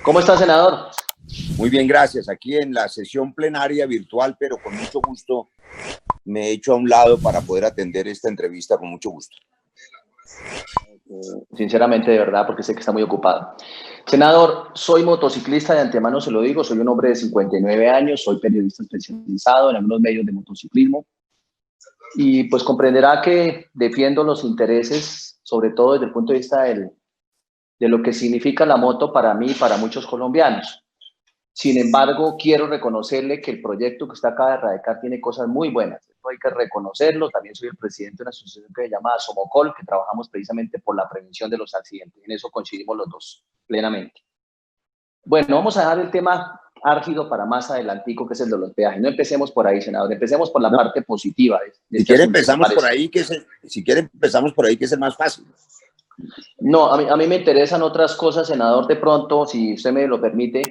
¿Cómo está, senador? Muy bien, gracias. Aquí en la sesión plenaria virtual, pero con mucho gusto me he hecho a un lado para poder atender esta entrevista con mucho gusto. Sinceramente, de verdad, porque sé que está muy ocupado. Senador, soy motociclista, de antemano se lo digo, soy un hombre de 59 años, soy periodista especializado en algunos medios de motociclismo y pues comprenderá que defiendo los intereses, sobre todo desde el punto de vista de lo que significa la moto para mí y para muchos colombianos. Sin embargo, quiero reconocerle que el proyecto que usted acaba de radicar tiene cosas muy buenas. Esto hay que reconocerlo. También soy el presidente de una asociación que se llama Somocol, que trabajamos precisamente por la prevención de los accidentes. En eso coincidimos los dos plenamente. Bueno, vamos a dejar el tema álgido para más adelantico, que es el de los peajes. No empecemos por ahí, senador. Empecemos por la parte positiva de Si este quiere asunto, empezamos por ahí, que es el más fácil. No, a mí me interesan otras cosas, senador, de pronto, si usted me lo permite,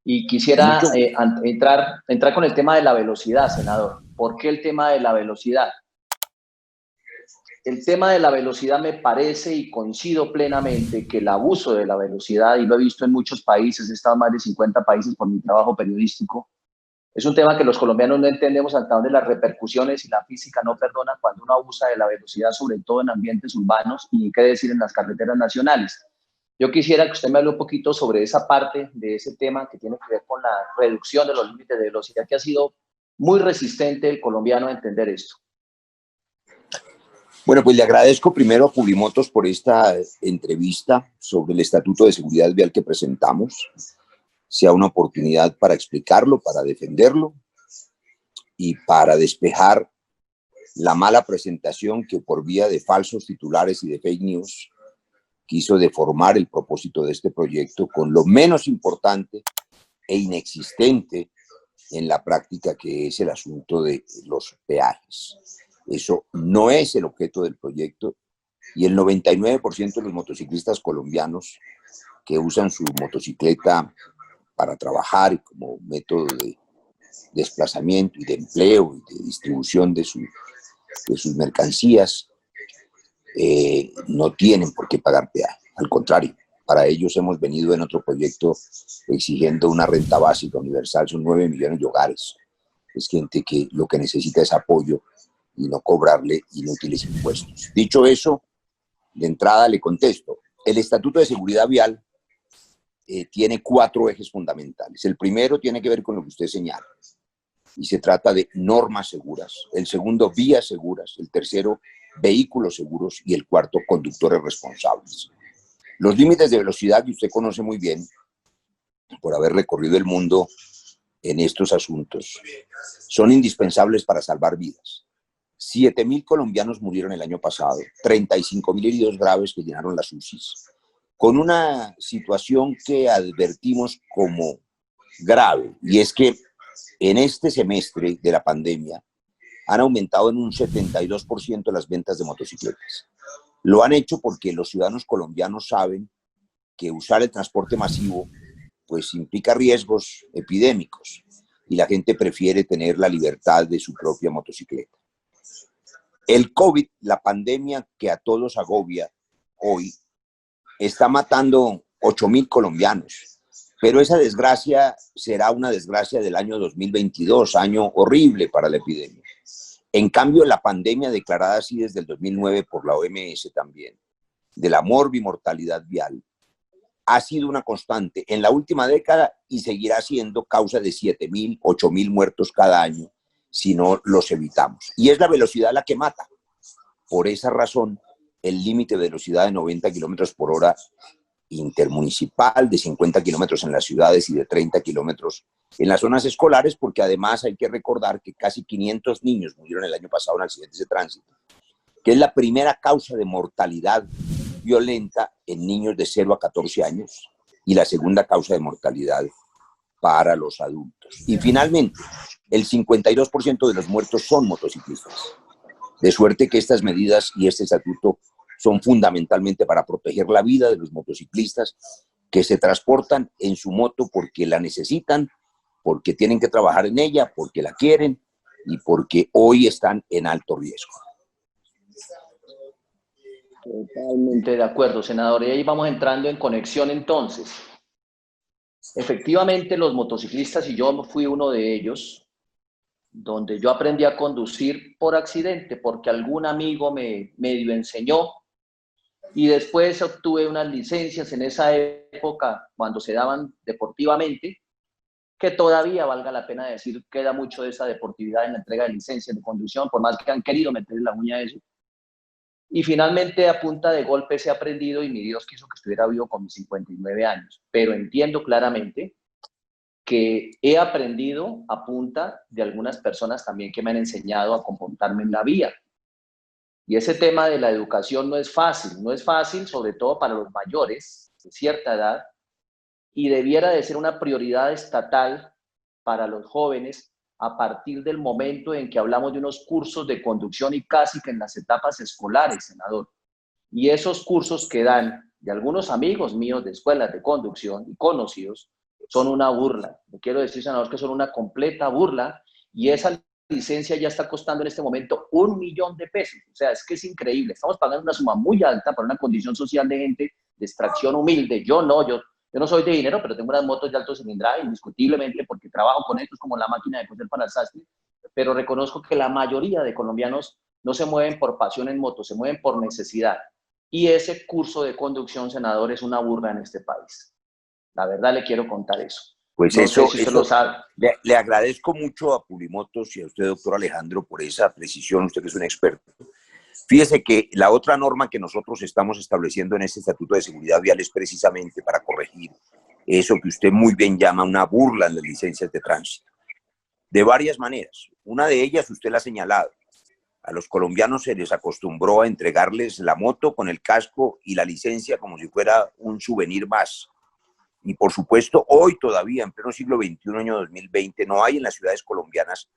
y quisiera entrar con el tema de la velocidad, senador. ¿Por qué el tema de la velocidad? El tema de la velocidad me parece y coincido plenamente que el abuso de la velocidad, y lo he visto en muchos países, he estado en más de 50 países por mi trabajo periodístico, es un tema que los colombianos no entendemos hasta dónde las repercusiones y la física no perdonan cuando uno abusa de la velocidad, sobre todo en ambientes urbanos y qué decir en las carreteras nacionales. Yo quisiera que usted me hable un poquito sobre esa parte de ese tema que tiene que ver con la reducción de los límites de velocidad, que ha sido muy resistente el colombiano a entender esto. Bueno, pues le agradezco primero a Publimotos por esta entrevista sobre el Estatuto de Seguridad Vial que presentamos. Sea una oportunidad para explicarlo, para defenderlo y para despejar la mala presentación que por vía de falsos titulares y de fake news quiso deformar el propósito de este proyecto con lo menos importante e inexistente en la práctica, que es el asunto de los peajes. Eso no es el objeto del proyecto y el 99% de los motociclistas colombianos que usan su motocicleta para trabajar y como método de desplazamiento y de empleo y de distribución de sus mercancías, no tienen por qué pagar peaje. Al contrario, para ellos hemos venido en otro proyecto exigiendo una renta básica universal. Son 9 millones de hogares. Es gente que lo que necesita es apoyo y no cobrarle inútiles impuestos. Dicho eso, de entrada le contesto. El Estatuto de Seguridad Vial tiene 4 ejes fundamentales. El primero tiene que ver con lo que usted señala y se trata de normas seguras. El segundo, vías seguras. El tercero, vehículos seguros. Y el cuarto, conductores responsables. Los límites de velocidad que usted conoce muy bien por haber recorrido el mundo en estos asuntos son indispensables para salvar vidas. 7.000 colombianos murieron el año pasado, 35.000 heridos graves que llenaron las UCIs, con una situación que advertimos como grave, y es que en este semestre de la pandemia han aumentado en un 72% las ventas de motocicletas. Lo han hecho porque los ciudadanos colombianos saben que usar el transporte masivo pues implica riesgos epidémicos y la gente prefiere tener la libertad de su propia motocicleta. El COVID, la pandemia que a todos agobia hoy, está matando 8.000 colombianos, pero esa desgracia será una desgracia del año 2022, año horrible para la epidemia. En cambio, la pandemia declarada así desde el 2009 por la OMS también, de la morbimortalidad vial, ha sido una constante en la última década y seguirá siendo causa de 7.000, 8.000 muertos cada año si no los evitamos. Y es la velocidad la que mata. Por esa razón, el límite de velocidad de 90 kilómetros por hora intermunicipal, de 50 kilómetros en las ciudades y de 30 kilómetros en las zonas escolares, porque además hay que recordar que casi 500 niños murieron el año pasado en accidentes de tránsito, que es la primera causa de mortalidad violenta en niños de 0 a 14 años y la segunda causa de mortalidad para los adultos. Y finalmente, el 52% de los muertos son motociclistas. De suerte que estas medidas y este estatuto son fundamentalmente para proteger la vida de los motociclistas que se transportan en su moto porque la necesitan, porque tienen que trabajar en ella, porque la quieren y porque hoy están en alto riesgo. Totalmente de acuerdo, senador. Y ahí vamos entrando en conexión entonces. Efectivamente, los motociclistas, y yo fui uno de ellos, donde yo aprendí a conducir por accidente, porque algún amigo me medio enseñó, y después obtuve unas licencias en esa época, cuando se daban deportivamente, que todavía, valga la pena decir, queda mucho de esa deportividad en la entrega de licencias de conducción, por más que han querido meterle la uña a eso. Y finalmente, a punta de golpes he aprendido, y mi Dios quiso que estuviera vivo con mis 59 años. Pero entiendo claramente que he aprendido a punta de algunas personas también que me han enseñado a comportarme en la vía. Y ese tema de la educación no es fácil, sobre todo para los mayores de cierta edad, y debiera de ser una prioridad estatal para los jóvenes a partir del momento en que hablamos de unos cursos de conducción y casi que en las etapas escolares, senador. Y esos cursos que dan de algunos amigos míos de escuelas de conducción y conocidos son una burla. Le quiero decir, senador, que son una completa burla, y esa licencia ya está costando en este momento 1.000.000 de pesos. O sea, es que es increíble. Estamos pagando una suma muy alta para una condición social de gente de extracción humilde. Yo no soy de dinero, pero tengo unas motos de alto cilindraje, indiscutiblemente, porque trabajo con esto, es como la máquina de coser para el sastre, pero reconozco que la mayoría de colombianos no se mueven por pasión en moto, se mueven por necesidad. Y ese curso de conducción, senador, es una burla en este país. La verdad le quiero contar eso. Pues No sé si usted lo sabe. Le agradezco mucho a Publimotos y a usted, doctor Alejandro, por esa precisión, usted que es un experto. Fíjese que la otra norma que nosotros estamos estableciendo en este Estatuto de Seguridad Vial es precisamente para corregir eso que usted muy bien llama una burla en las licencias de tránsito. De varias maneras. Una de ellas usted la ha señalado. A los colombianos se les acostumbró a entregarles la moto con el casco y la licencia como si fuera un souvenir más. Y por supuesto, hoy todavía, en pleno siglo XXI, año 2020, no hay en las ciudades colombianas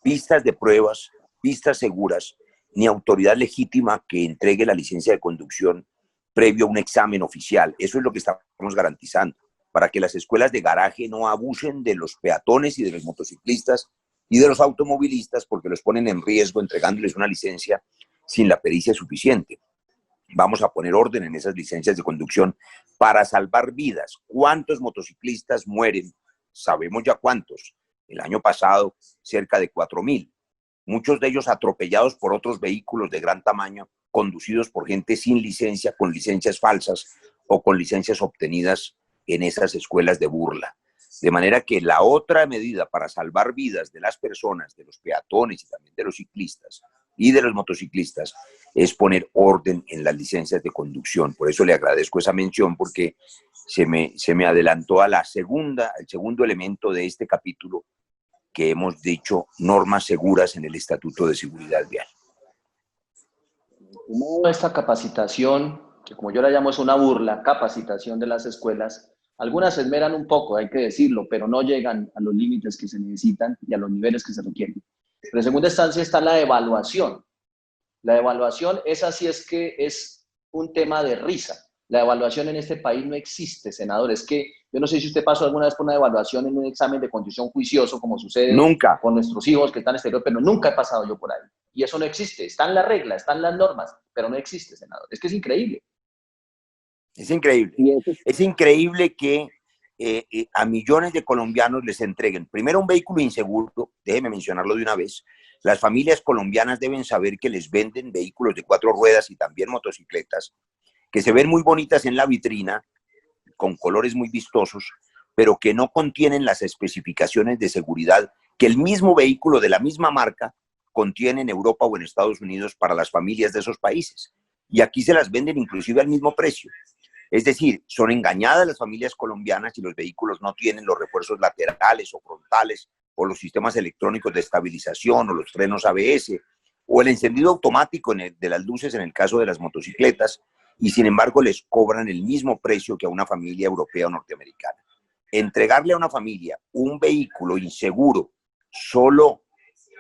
pistas de pruebas, pistas seguras, ni autoridad legítima que entregue la licencia de conducción previo a un examen oficial. Eso es lo que estamos garantizando, para que las escuelas de garaje no abusen de los peatones y de los motociclistas y de los automovilistas, porque los ponen en riesgo entregándoles una licencia sin la pericia suficiente. Vamos a poner orden en esas licencias de conducción para salvar vidas. ¿Cuántos motociclistas mueren? Sabemos ya cuántos. El año pasado, cerca de 4.000. Muchos de ellos atropellados por otros vehículos de gran tamaño, conducidos por gente sin licencia, con licencias falsas o con licencias obtenidas en esas escuelas de burla. De manera que la otra medida para salvar vidas de las personas, de los peatones y también de los ciclistas y de los motociclistas, es poner orden en las licencias de conducción. Por eso le agradezco esa mención, porque se me adelantó a al segundo elemento de este capítulo, que hemos dicho normas seguras en el Estatuto de Seguridad Vial. Esta capacitación, que como yo la llamo es una burla, capacitación de las escuelas, algunas se esmeran un poco, hay que decirlo, pero no llegan a los límites que se necesitan y a los niveles que se requieren. Pero en segunda instancia está la evaluación. La evaluación, esa sí es que es un tema de risa. La evaluación en este país no existe, senador. Es que yo no sé si usted pasó alguna vez por una evaluación en un examen de conducción juicioso, como sucede Nunca. con nuestros hijos que están en el exterior, pero nunca he pasado yo por ahí. Y eso no existe. Está en la regla, están las normas, pero no existe, senador. Es que es increíble. Es increíble. Es increíble que a millones de colombianos les entreguen primero un vehículo inseguro. Déjeme mencionarlo de una vez. Las familias colombianas deben saber que les venden vehículos de 4 ruedas y también motocicletas, que se ven muy bonitas en la vitrina, con colores muy vistosos, pero que no contienen las especificaciones de seguridad que el mismo vehículo de la misma marca contiene en Europa o en Estados Unidos para las familias de esos países. Y aquí se las venden inclusive al mismo precio. Es decir, son engañadas las familias colombianas y los vehículos no tienen los refuerzos laterales o frontales o los sistemas electrónicos de estabilización o los frenos ABS o el encendido automático de las luces en el caso de las motocicletas, y sin embargo les cobran el mismo precio que a una familia europea o norteamericana. Entregarle a una familia un vehículo inseguro solo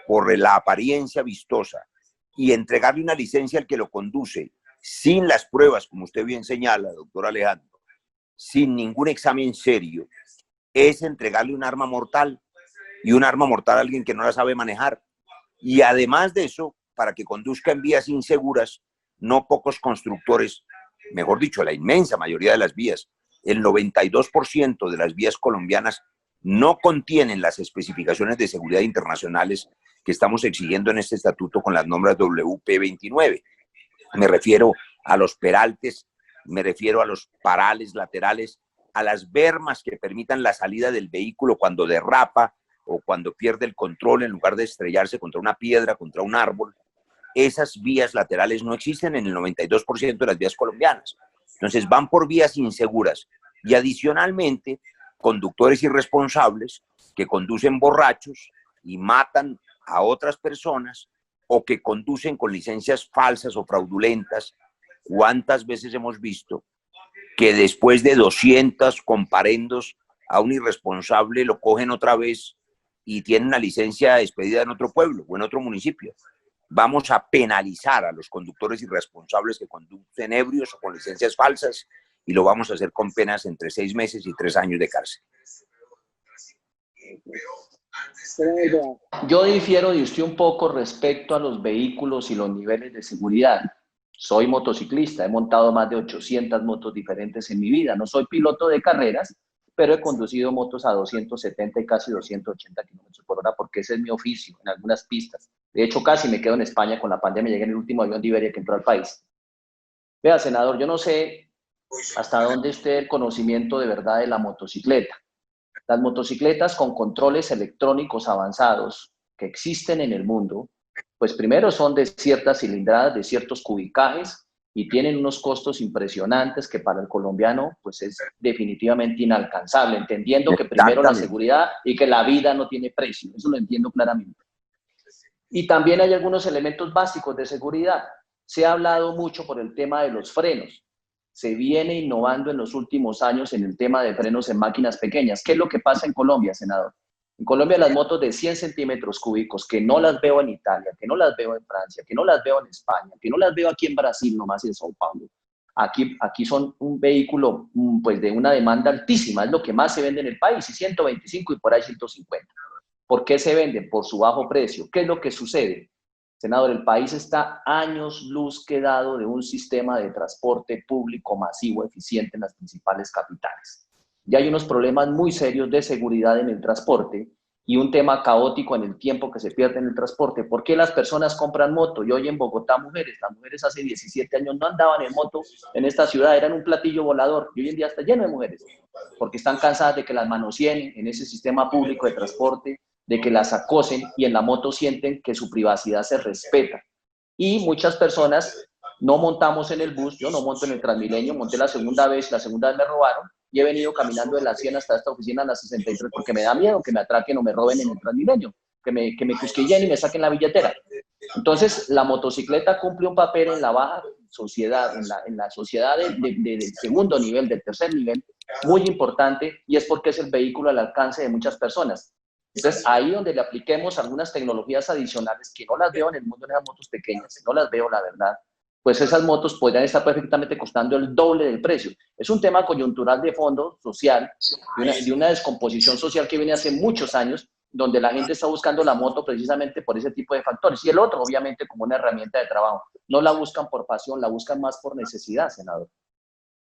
por la apariencia vistosa y entregarle una licencia al que lo conduce sin las pruebas, como usted bien señala, doctor Alejandro, sin ningún examen serio, es entregarle un arma mortal, y un arma mortal a alguien que no la sabe manejar. Y además de eso, para que conduzca en vías inseguras, no pocos constructores, mejor dicho, la inmensa mayoría de las vías, El 92% de las vías colombianas no contienen las especificaciones de seguridad internacionales que estamos exigiendo en este estatuto con las normas WP29. Me refiero a los peraltes, me refiero a los parales laterales, a las bermas que permitan la salida del vehículo cuando derrapa o cuando pierde el control en lugar de estrellarse contra una piedra, contra un árbol. Esas vías laterales no existen en el 92% de las vías colombianas. Entonces van por vías inseguras y adicionalmente conductores irresponsables que conducen borrachos y matan a otras personas o que conducen con licencias falsas o fraudulentas. ¿Cuántas veces hemos visto que después de 200 comparendos a un irresponsable lo cogen otra vez y tienen una licencia expedida en otro pueblo o en otro municipio? Vamos a penalizar a los conductores irresponsables que conducen ebrios o con licencias falsas y lo vamos a hacer con penas entre 6 meses y 3 años de cárcel. Yo difiero de usted un poco respecto a los vehículos y los niveles de seguridad. Soy motociclista, he montado más de 800 motos diferentes en mi vida. No soy piloto de carreras, pero he conducido motos a 270 y casi 280 kilómetros por hora porque ese es mi oficio en algunas pistas. De hecho, casi me quedo en España con la pandemia, llegué en el último avión de Iberia que entró al país. Vea, senador, yo no sé hasta dónde esté el conocimiento de verdad de la motocicleta. Las motocicletas con controles electrónicos avanzados que existen en el mundo, pues primero son de ciertas cilindradas, de ciertos cubicajes y tienen unos costos impresionantes que para el colombiano pues es definitivamente inalcanzable, entendiendo que primero la seguridad y que la vida no tiene precio, eso lo entiendo claramente. Y también hay algunos elementos básicos de seguridad. Se ha hablado mucho por el tema de los frenos. Se viene innovando en los últimos años en el tema de frenos en máquinas pequeñas. ¿Qué es lo que pasa en Colombia, senador? En Colombia las motos de 100 centímetros cúbicos, que no las veo en Italia, que no las veo en Francia, que no las veo en España, que no las veo aquí en Brasil, nomás en São Paulo. Aquí son un vehículo pues, de una demanda altísima, es lo que más se vende en el país, y 125 y por ahí 150. ¿Por qué se venden? Por su bajo precio. ¿Qué es lo que sucede? Senador, el país está años luz quedado de un sistema de transporte público masivo eficiente en las principales capitales. Ya hay unos problemas muy serios de seguridad en el transporte y un tema caótico en el tiempo que se pierde en el transporte. ¿Por qué las personas compran moto? Y hoy en Bogotá las mujeres hace 17 años no andaban en moto en esta ciudad, eran un platillo volador y hoy en día está lleno de mujeres porque están cansadas de que las manoseen en ese sistema público de transporte, de que las acosen y en la moto sienten que su privacidad se respeta. Y muchas personas no montamos en el bus, yo no monto en el Transmilenio, monté la segunda vez me robaron y he venido caminando de la 100 hasta esta oficina en la 63 porque me da miedo que me atraquen o me roben en el Transmilenio, que me cusquillen y me saquen la billetera. Entonces, la motocicleta cumple un papel en la baja sociedad, en la sociedad del segundo nivel, del tercer nivel, muy importante, y es porque es el vehículo al alcance de muchas personas. Entonces, ahí donde le apliquemos algunas tecnologías adicionales que no las veo en el mundo en esas motos pequeñas, no las veo, la verdad, pues esas motos podrían estar perfectamente costando el doble del precio. Es un tema coyuntural de fondo social, de una descomposición social que viene hace muchos años, donde la gente está buscando la moto precisamente por ese tipo de factores. Y el otro, obviamente, como una herramienta de trabajo. No la buscan por pasión, la buscan más por necesidad, senador.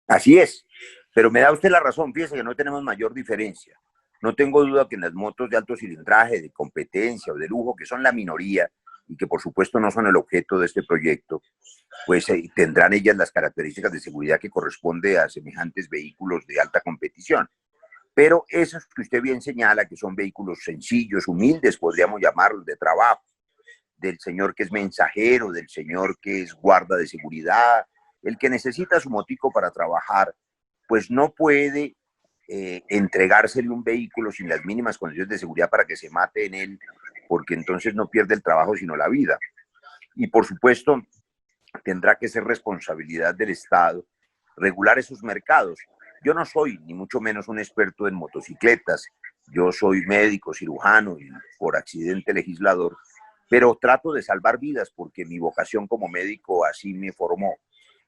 Así es, pero me da usted la razón, fíjese que no tenemos mayor diferencia. No tengo duda que en las motos de alto cilindraje, de competencia o de lujo, que son la minoría y que por supuesto no son el objeto de este proyecto, pues tendrán ellas las características de seguridad que corresponde a semejantes vehículos de alta competición. Pero esos que usted bien señala, que son vehículos sencillos, humildes, podríamos llamarlos, de trabajo, del señor que es mensajero, del señor que es guarda de seguridad, el que necesita su motico para trabajar, pues no puede entregársele un vehículo sin las mínimas condiciones de seguridad para que se mate en él, porque entonces no pierde el trabajo sino la vida. Y por supuesto tendrá que ser responsabilidad del Estado regular esos mercados. Yo no soy ni mucho menos un experto en motocicletas, yo soy médico, cirujano y por accidente legislador, pero trato de salvar vidas porque mi vocación como médico así me formó.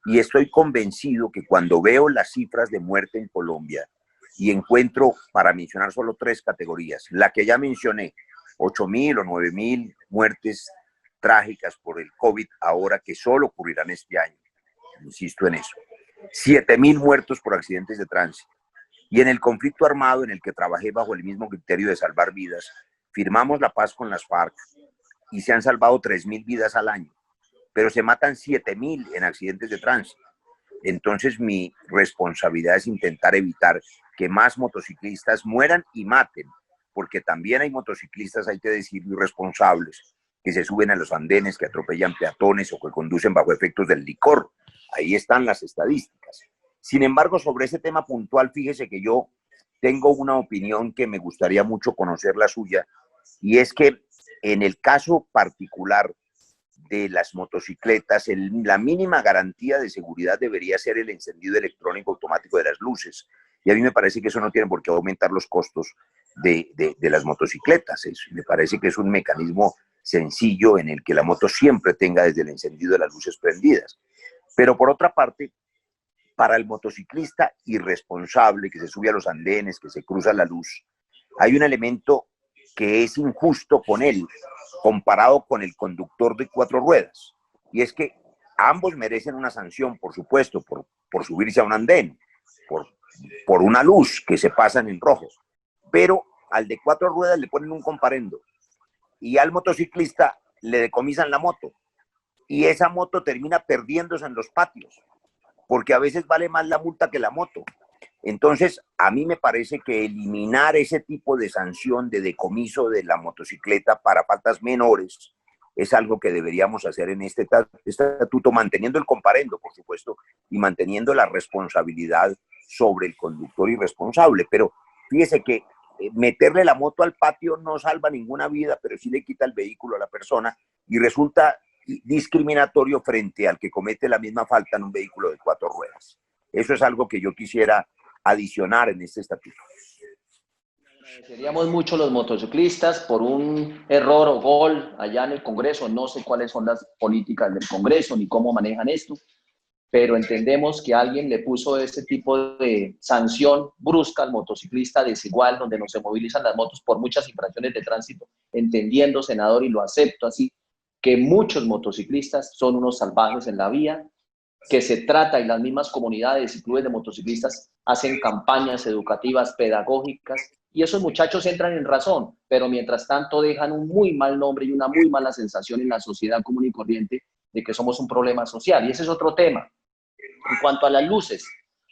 Y estoy convencido que cuando veo las cifras de muerte en Colombia y encuentro, para mencionar solo 3 categorías, la que ya mencioné, 8.000 o 9.000 muertes trágicas por el COVID ahora que solo ocurrirán este año, insisto en eso. 7.000 muertos por accidentes de tránsito. Y en el conflicto armado en el que trabajé bajo el mismo criterio de salvar vidas, firmamos la paz con las FARC y se han salvado 3.000 vidas al año, pero se matan 7.000 en accidentes de tránsito. Entonces mi responsabilidad es intentar evitar que más motociclistas mueran y maten, porque también hay motociclistas, hay que decirlo, irresponsables, que se suben a los andenes, que atropellan peatones o que conducen bajo efectos del licor. Ahí están las estadísticas. Sin embargo, sobre ese tema puntual, fíjese que yo tengo una opinión que me gustaría mucho conocer la suya, y es que en el caso particular de las motocicletas, la mínima garantía de seguridad debería ser el encendido electrónico automático de las luces. Y a mí me parece que eso no tiene por qué aumentar los costos de las motocicletas. Me parece que es un mecanismo sencillo en el que la moto siempre tenga desde el encendido de las luces prendidas. Pero por otra parte, para el motociclista irresponsable que se sube a los andenes, que se cruza la luz, hay un elemento que es injusto con él, comparado con el conductor de 4 ruedas. Y es que ambos merecen una sanción, por supuesto, por subirse a un andén, por una luz que se pasan en rojo. Pero al de 4 ruedas le ponen un comparendo y al motociclista le decomisan la moto. Y esa moto termina perdiéndose en los patios, porque a veces vale más la multa que la moto. Entonces, a mí me parece que eliminar ese tipo de sanción de decomiso de la motocicleta para faltas menores es algo que deberíamos hacer en este estatuto, manteniendo el comparendo, por supuesto, y manteniendo la responsabilidad sobre el conductor irresponsable. Pero fíjese que meterle la moto al patio no salva ninguna vida, pero sí le quita el vehículo a la persona y resulta discriminatorio frente al que comete la misma falta en un vehículo de 4 ruedas. Eso es algo que yo quisiera adicionar en este estatuto. Agradeceríamos mucho los motociclistas por un error o gol allá en el Congreso. No sé cuáles son las políticas del Congreso ni cómo manejan esto, pero entendemos que alguien le puso ese tipo de sanción brusca al motociclista desigual, donde no se movilizan las motos por muchas infracciones de tránsito, entendiendo, senador, y lo acepto así, que muchos motociclistas son unos salvajes en la vía, que se trata y las mismas comunidades y clubes de motociclistas hacen campañas educativas, pedagógicas, y esos muchachos entran en razón, pero mientras tanto dejan un muy mal nombre y una muy mala sensación en la sociedad común y corriente de que somos un problema social, y ese es otro tema. En cuanto a las luces,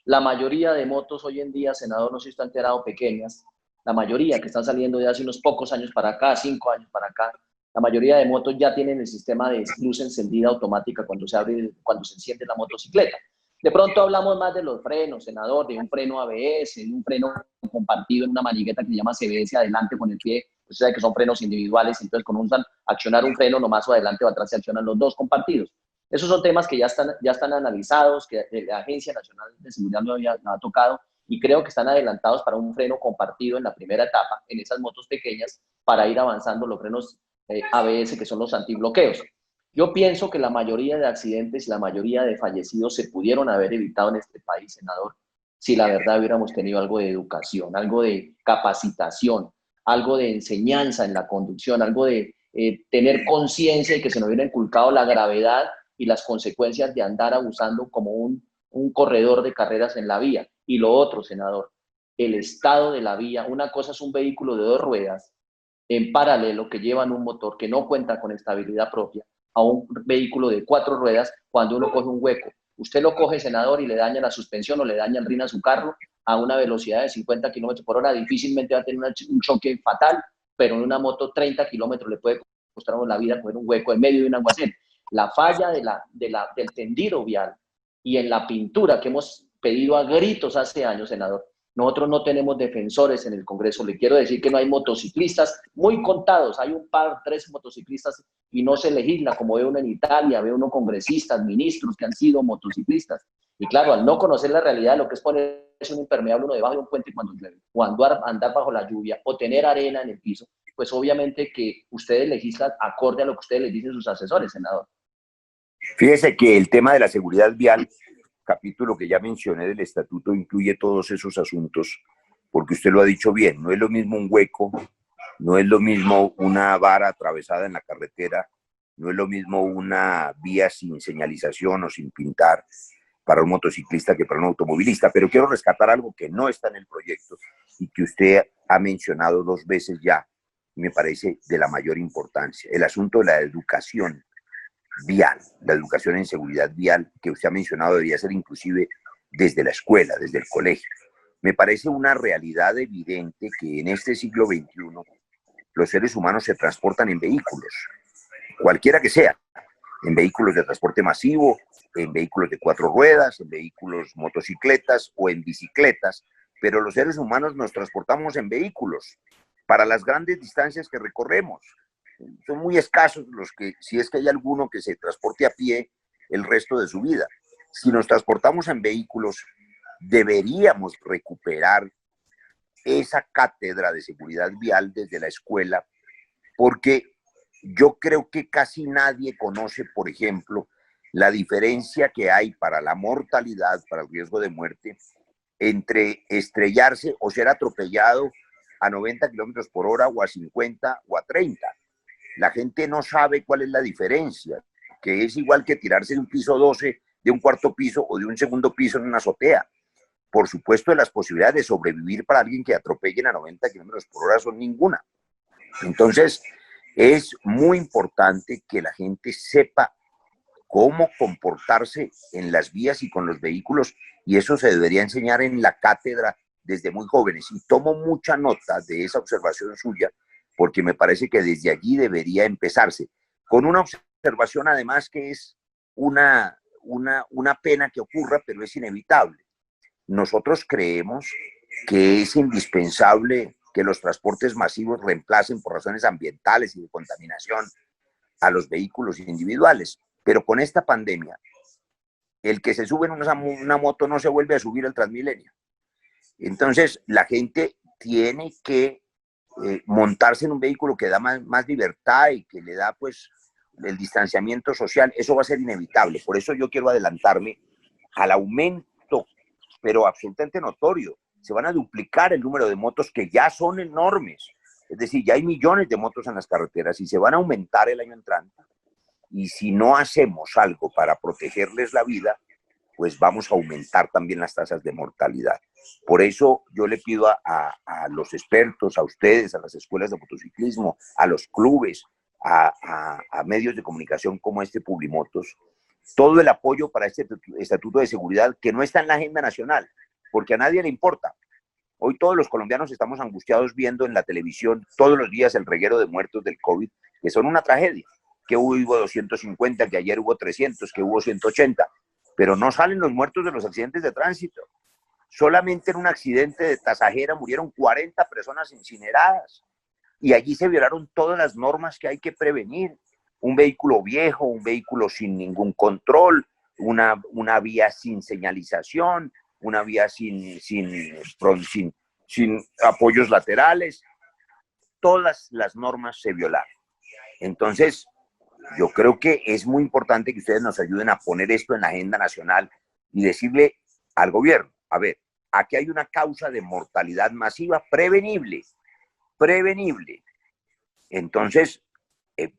la mayoría de motos hoy en día, senador, no sé si está enterado, pequeñas, la mayoría que están saliendo de hace unos pocos años para acá, 5 años para acá, la mayoría de motos ya tienen el sistema de luz encendida automática cuando se abre, cuando se enciende la motocicleta. De pronto hablamos más de los frenos, senador, de un freno ABS, de un freno compartido en una manigueta que se llama CBS adelante con el pie. Usted sabe que son frenos individuales, entonces cuando usan accionar un freno, nomás o adelante o atrás se accionan los dos compartidos. Esos son temas que ya están analizados, que la Agencia Nacional de Seguridad no ha tocado, y creo que están adelantados para un freno compartido en la primera etapa, en esas motos pequeñas, para ir avanzando los frenos ABS, que son los antibloqueos. Yo pienso que la mayoría de accidentes y la mayoría de fallecidos se pudieron haber evitado en este país, senador, si la verdad hubiéramos tenido algo de educación, algo de capacitación, algo de enseñanza en la conducción, algo de tener conciencia y que se nos hubiera inculcado la gravedad y las consecuencias de andar abusando como un corredor de carreras en la vía. Y lo otro, senador, el estado de la vía. Una cosa es un vehículo de 2 ruedas en paralelo que llevan un motor que no cuenta con estabilidad propia a un vehículo de 4 ruedas cuando uno coge un hueco. Usted lo coge, senador, y le daña la suspensión o le daña el rin a su carro a una velocidad de 50 kilómetros por hora, difícilmente va a tener un choque fatal, pero en una moto 30 kilómetros le puede costar la vida coger un hueco en medio de un aguacero. La falla del tendido vial y en la pintura que hemos pedido a gritos hace años, senador, nosotros no tenemos defensores en el Congreso. Le quiero decir que no hay motociclistas, muy contados. Hay un par, 3 motociclistas y no se legisla como ve uno en Italia, ve uno congresistas, ministros que han sido motociclistas. Y claro, al no conocer la realidad de lo que es ponerse un impermeable uno debajo de un puente cuando llueve, o andar bajo la lluvia, o tener arena en el piso, pues obviamente que ustedes legislan acorde a lo que ustedes les dicen sus asesores, senador. Fíjese que el tema de la seguridad vial, capítulo que ya mencioné del estatuto, incluye todos esos asuntos, porque usted lo ha dicho bien, no es lo mismo un hueco, no es lo mismo una vara atravesada en la carretera, no es lo mismo una vía sin señalización o sin pintar. para un motociclista que para un automovilista. Pero quiero rescatar algo que no está en el proyecto y que usted ha mencionado 2 veces ya, y me parece de la mayor importancia: el asunto de la educación vial, la educación en seguridad vial, que usted ha mencionado, debería ser inclusive desde la escuela, desde el colegio. Me parece una realidad evidente que en este siglo XXI los seres humanos se transportan en vehículos, cualquiera que sea, en vehículos de transporte masivo, en vehículos de 4 ruedas, en vehículos motocicletas o en bicicletas, pero los seres humanos nos transportamos en vehículos para las grandes distancias que recorremos. Son muy escasos los que, si es que hay alguno que se transporte a pie el resto de su vida. Si nos transportamos en vehículos, deberíamos recuperar esa cátedra de seguridad vial desde la escuela, porque yo creo que casi nadie conoce, por ejemplo, la diferencia que hay para la mortalidad, para el riesgo de muerte, entre estrellarse o ser atropellado a 90 kilómetros por hora o a 50 o a 30. La gente no sabe cuál es la diferencia, que es igual que tirarse de un piso 12, de un cuarto piso o de un segundo piso en una azotea. Por supuesto, las posibilidades de sobrevivir para alguien que atropellen a 90 kilómetros por hora son ninguna. Entonces, es muy importante que la gente sepa cómo comportarse en las vías y con los vehículos, y eso se debería enseñar en la cátedra desde muy jóvenes. Y tomo mucha nota de esa observación suya, porque me parece que desde allí debería empezarse, con una observación además que es una pena que ocurra, pero es inevitable. Nosotros creemos que es indispensable que los transportes masivos reemplacen por razones ambientales y de contaminación a los vehículos individuales. Pero con esta pandemia, el que se sube en una moto no se vuelve a subir al Transmilenio. Entonces, la gente tiene que montarse en un vehículo que da más libertad y que le da pues el distanciamiento social. Eso va a ser inevitable. Por eso yo quiero adelantarme al aumento, pero absolutamente notorio. Se van a duplicar el número de motos que ya son enormes. Es decir, ya hay millones de motos en las carreteras y se van a aumentar el año entrante. Y si no hacemos algo para protegerles la vida, pues vamos a aumentar también las tasas de mortalidad. Por eso yo le pido a los expertos, a ustedes, a las escuelas de motociclismo, a los clubes, a medios de comunicación como este Publimotos, todo el apoyo para este estatuto de seguridad que no está en la agenda nacional, porque a nadie le importa. Hoy todos los colombianos estamos angustiados viendo en la televisión todos los días el reguero de muertos del COVID, que son una tragedia, que hubo 250, que ayer hubo 300, que hubo 180, pero no salen los muertos de los accidentes de tránsito. Solamente en un accidente de Tasajera murieron 40 personas incineradas y allí se violaron todas las normas que hay que prevenir. Un vehículo viejo, un vehículo sin ningún control, una vía sin señalización, una vía sin apoyos laterales. Todas las normas se violaron. Entonces, yo creo que es muy importante que ustedes nos ayuden a poner esto en la agenda nacional y decirle al gobierno, a ver, aquí hay una causa de mortalidad masiva prevenible. Entonces,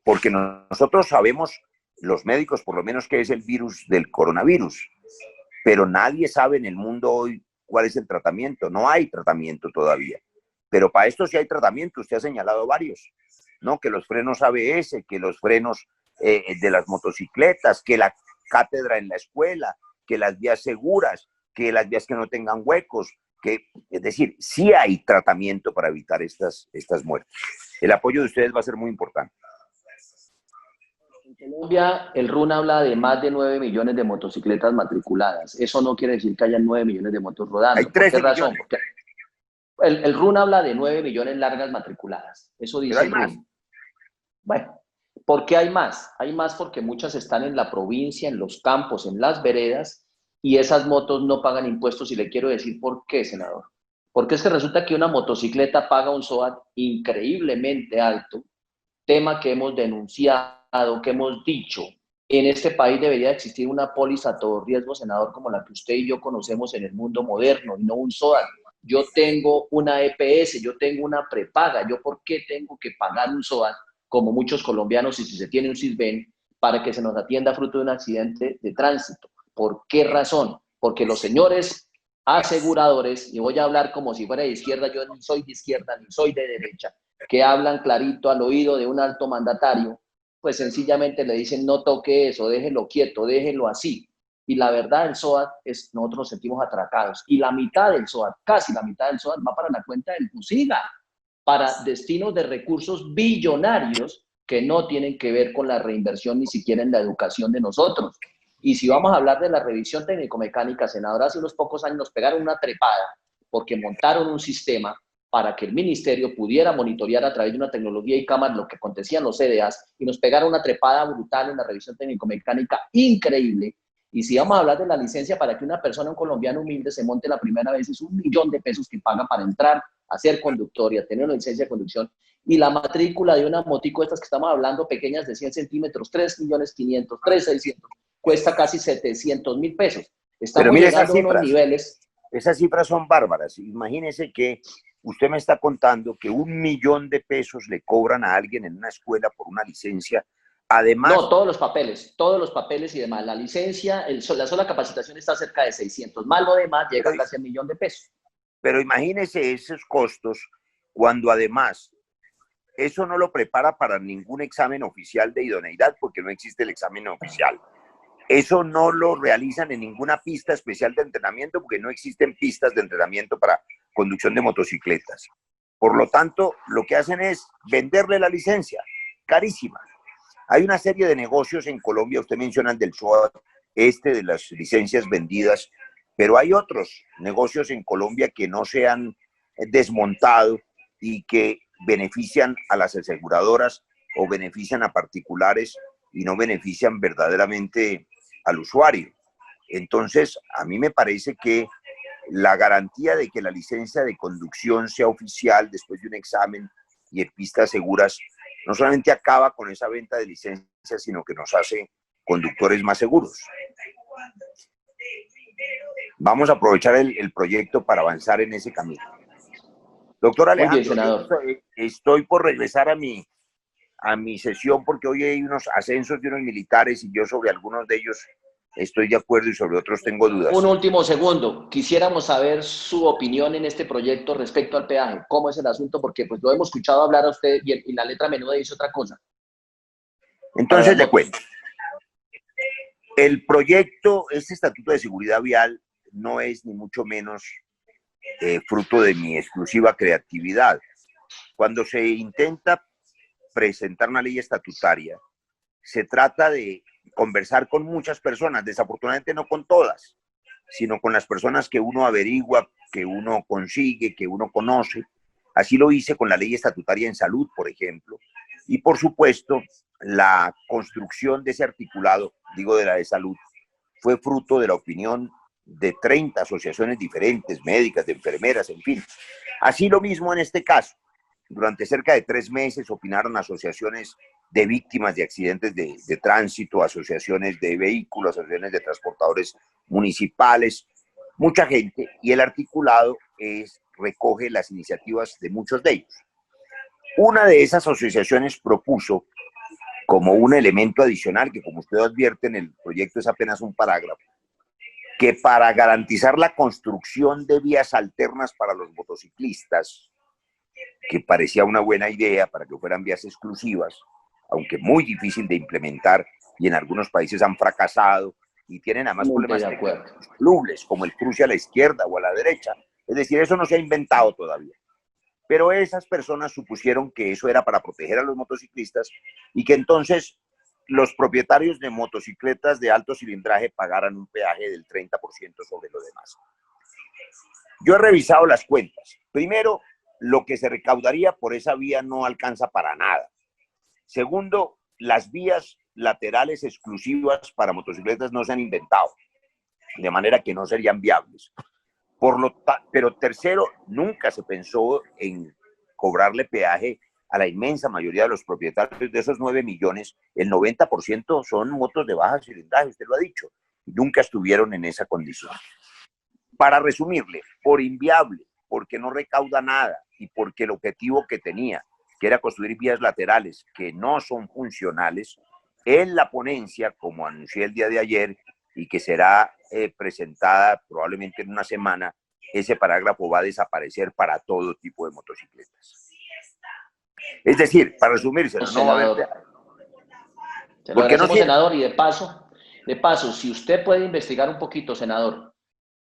porque nosotros sabemos, los médicos por lo menos, qué es el virus del coronavirus, pero nadie sabe en el mundo hoy cuál es el tratamiento. No hay tratamiento todavía, pero para esto sí hay tratamiento. Usted ha señalado varios, ¿no? Que los frenos ABS, que los frenos de las motocicletas, que la cátedra en la escuela, que las vías seguras, que las vías que no tengan huecos, es decir, sí hay tratamiento para evitar estas muertes. El apoyo de ustedes va a ser muy importante. En Colombia, el RUN habla de más de 9 millones de motocicletas matriculadas. Eso no quiere decir que haya 9 millones de motos rodando. Hay 13 ¿Por qué razón? millones. Porque el RUN habla de 9 millones largas matriculadas. Eso dice el RUN. Bueno, ¿por qué hay más? Hay más porque muchas están en la provincia, en los campos, en las veredas, y esas motos no pagan impuestos. Y le quiero decir por qué, senador. Porque es que resulta que una motocicleta paga un SOAT increíblemente alto, tema que hemos denunciado, que hemos dicho. En este país debería existir una póliza a todo riesgo, senador, como la que usted y yo conocemos en el mundo moderno, y no un SOAT. Yo tengo una EPS, yo tengo una prepaga. ¿Yo por qué tengo que pagar un SOAT, como muchos colombianos, y si se tiene un SISBEN, para que se nos atienda fruto de un accidente de tránsito? ¿Por qué razón? porque los señores aseguradores, y voy a hablar como si fuera de izquierda, yo ni soy de izquierda ni soy de derecha, que hablan clarito al oído de un alto mandatario, pues sencillamente le dicen no toque eso, déjelo quieto, déjelo así. Y la verdad, el SOAT, nosotros nos sentimos atracados. Y la mitad del SOAT, casi la mitad del SOAT, va para la cuenta del FUSIGA, para destinos de recursos billonarios que no tienen que ver con la reinversión ni siquiera en la educación de nosotros. Y si vamos a hablar de la revisión técnico-mecánica, senadora, hace unos pocos años nos pegaron una trepada porque montaron un sistema para que el ministerio pudiera monitorear a través de una tecnología y cámaras lo que acontecían los CDAs, y nos pegaron una trepada brutal en la revisión técnico-mecánica increíble. Y si vamos a hablar de la licencia para que una persona, un colombiano humilde, se monte la primera vez, es 1.000.000 de pesos que paga para entrar a ser conductor y a tener una licencia de conducción. Y la matrícula de una motico, estas que estamos hablando, pequeñas de 100 centímetros, 3.500.000, 3.600.000, cuesta casi 700.000 pesos. Pero Estamos mire llegando a unos niveles. esas cifras son bárbaras. Imagínese que usted me está contando que 1.000.000 de pesos le cobran a alguien en una escuela por una licencia. Además, No, todos los papeles y demás. La licencia, la sola capacitación está cerca de 600, más lo demás llega casi a 1.000.000 de pesos. pero imagínese esos costos cuando además eso no lo prepara para ningún examen oficial de idoneidad, porque no existe el examen oficial. Eso no lo realizan en ninguna pista especial de entrenamiento, porque no existen pistas de entrenamiento para conducción de motocicletas. Por lo tanto, lo que hacen es venderle la licencia, carísima. Hay una serie de negocios en Colombia, usted menciona el del SOAT, de las licencias vendidas, pero hay otros negocios en Colombia que no se han desmontado y que benefician a las aseguradoras o benefician a particulares y no benefician verdaderamente al usuario. Entonces, a mí me parece que la garantía de que la licencia de conducción sea oficial después de un examen y en pistas seguras, no solamente acaba con esa venta de licencias, sino que nos hace conductores más seguros. Vamos a aprovechar el proyecto para avanzar en ese camino. Doctor Alejandro, muy bien, senador. Estoy por regresar a mi sesión porque hoy hay unos ascensos de unos militares y yo sobre algunos de ellos estoy de acuerdo y sobre otros tengo dudas. Un último segundo. Quisiéramos saber su opinión en este proyecto respecto al peaje. ¿Cómo es el asunto? Porque pues lo hemos escuchado hablar a usted y la letra menuda dice otra cosa. Entonces le cuento. El proyecto, este Estatuto de Seguridad Vial, no es ni mucho menos fruto de mi exclusiva creatividad. Cuando se intenta presentar una ley estatutaria, se trata de conversar con muchas personas, desafortunadamente no con todas, sino con las personas que uno averigua, que uno consigue, que uno conoce. Así lo hice con la ley estatutaria en salud, por ejemplo. Y por supuesto, la construcción de ese articulado, digo de la de salud, fue fruto de la opinión de 30 asociaciones diferentes, médicas, de enfermeras, en fin. Así lo mismo en este caso. Durante cerca de 3 meses opinaron asociaciones de víctimas de accidentes de tránsito, asociaciones de vehículos, asociaciones de transportadores municipales, mucha gente, y el articulado recoge las iniciativas de muchos de ellos. Una de esas asociaciones propuso como un elemento adicional, que como usted advierte en el proyecto es apenas un parágrafo, que para garantizar la construcción de vías alternas para los motociclistas, que parecía una buena idea para que fueran vías exclusivas, aunque muy difícil de implementar y en algunos países han fracasado y tienen además problemas solubles, como el cruce a la izquierda o a la derecha. Es decir, eso no se ha inventado todavía. Pero esas personas supusieron que eso era para proteger a los motociclistas y que entonces los propietarios de motocicletas de alto cilindraje pagaran un peaje del 30% sobre lo demás. Yo he revisado las cuentas. Primero, lo que se recaudaría por esa vía no alcanza para nada. Segundo, las vías laterales exclusivas para motocicletas no se han inventado, de manera que no serían viables. Pero tercero, nunca se pensó en cobrarle peaje a la inmensa mayoría de los propietarios. De esos 9 millones, el 90% son motos de baja cilindraje, usted lo ha dicho, y nunca estuvieron en esa condición. Para resumirle, por inviable, porque no recauda nada y porque el objetivo que tenía, que era construir vías laterales que no son funcionales, en la ponencia, como anuncié el día de ayer y que será presentada probablemente en una semana, ese parágrafo va a desaparecer para todo tipo de motocicletas. Es decir, para resumirse, no va a haber... Se lo agradecemos, senador, y de paso, si usted puede investigar un poquito, senador,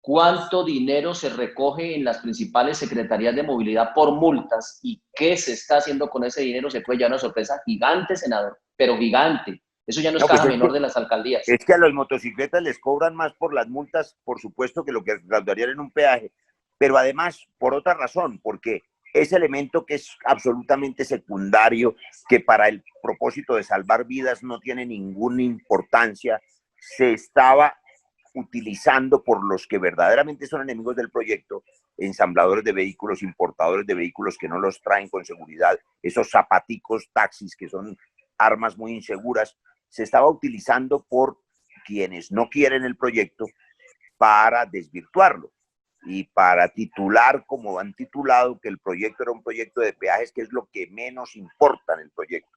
¿cuánto dinero se recoge en las principales secretarías de movilidad por multas y qué se está haciendo con ese dinero? Se puede llevar una sorpresa gigante, senador, pero gigante. Eso ya no es caja menor de las alcaldías. Es que a los motocicletas les cobran más por las multas, por supuesto, que lo que recaudarían en un peaje, pero además por otra razón, porque ese elemento que es absolutamente secundario, que para el propósito de salvar vidas no tiene ninguna importancia, se estaba utilizando por los que verdaderamente son enemigos del proyecto, ensambladores de vehículos, importadores de vehículos que no los traen con seguridad, esos zapaticos, taxis que son armas muy inseguras, se estaba utilizando por quienes no quieren el proyecto para desvirtuarlo y para titular, como han titulado, que el proyecto era un proyecto de peajes, que es lo que menos importa en el proyecto.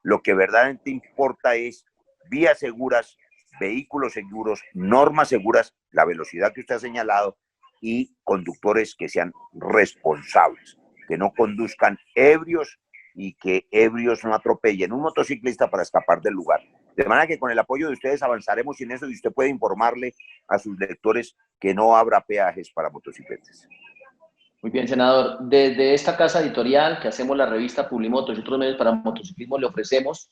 Lo que verdaderamente importa es vías seguras, vehículos seguros, normas seguras, la velocidad que usted ha señalado y conductores que sean responsables, que no conduzcan ebrios y que ebrios no atropellen un motociclista para escapar del lugar. De manera que con el apoyo de ustedes avanzaremos en eso y usted puede informarle a sus lectores que no habrá peajes para motocicletas. Muy bien, senador. Desde esta casa editorial que hacemos la revista Publimotos y otros medios para motociclismo le ofrecemos,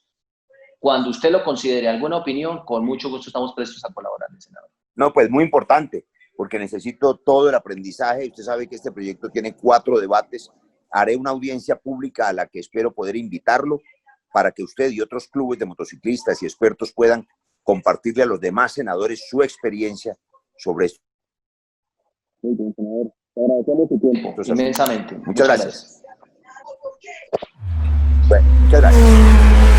cuando usted lo considere alguna opinión, con mucho gusto estamos prestos a colaborar, senador. No, pues muy importante, porque necesito todo el aprendizaje. Usted sabe que este proyecto tiene 4 debates. Haré una audiencia pública a la que espero poder invitarlo para que usted y otros clubes de motociclistas y expertos puedan compartirle a los demás senadores su experiencia sobre esto. Muy bien, senador. Te agradecemos su tiempo. Entonces, inmensamente. Muchas gracias. Bueno, muchas gracias.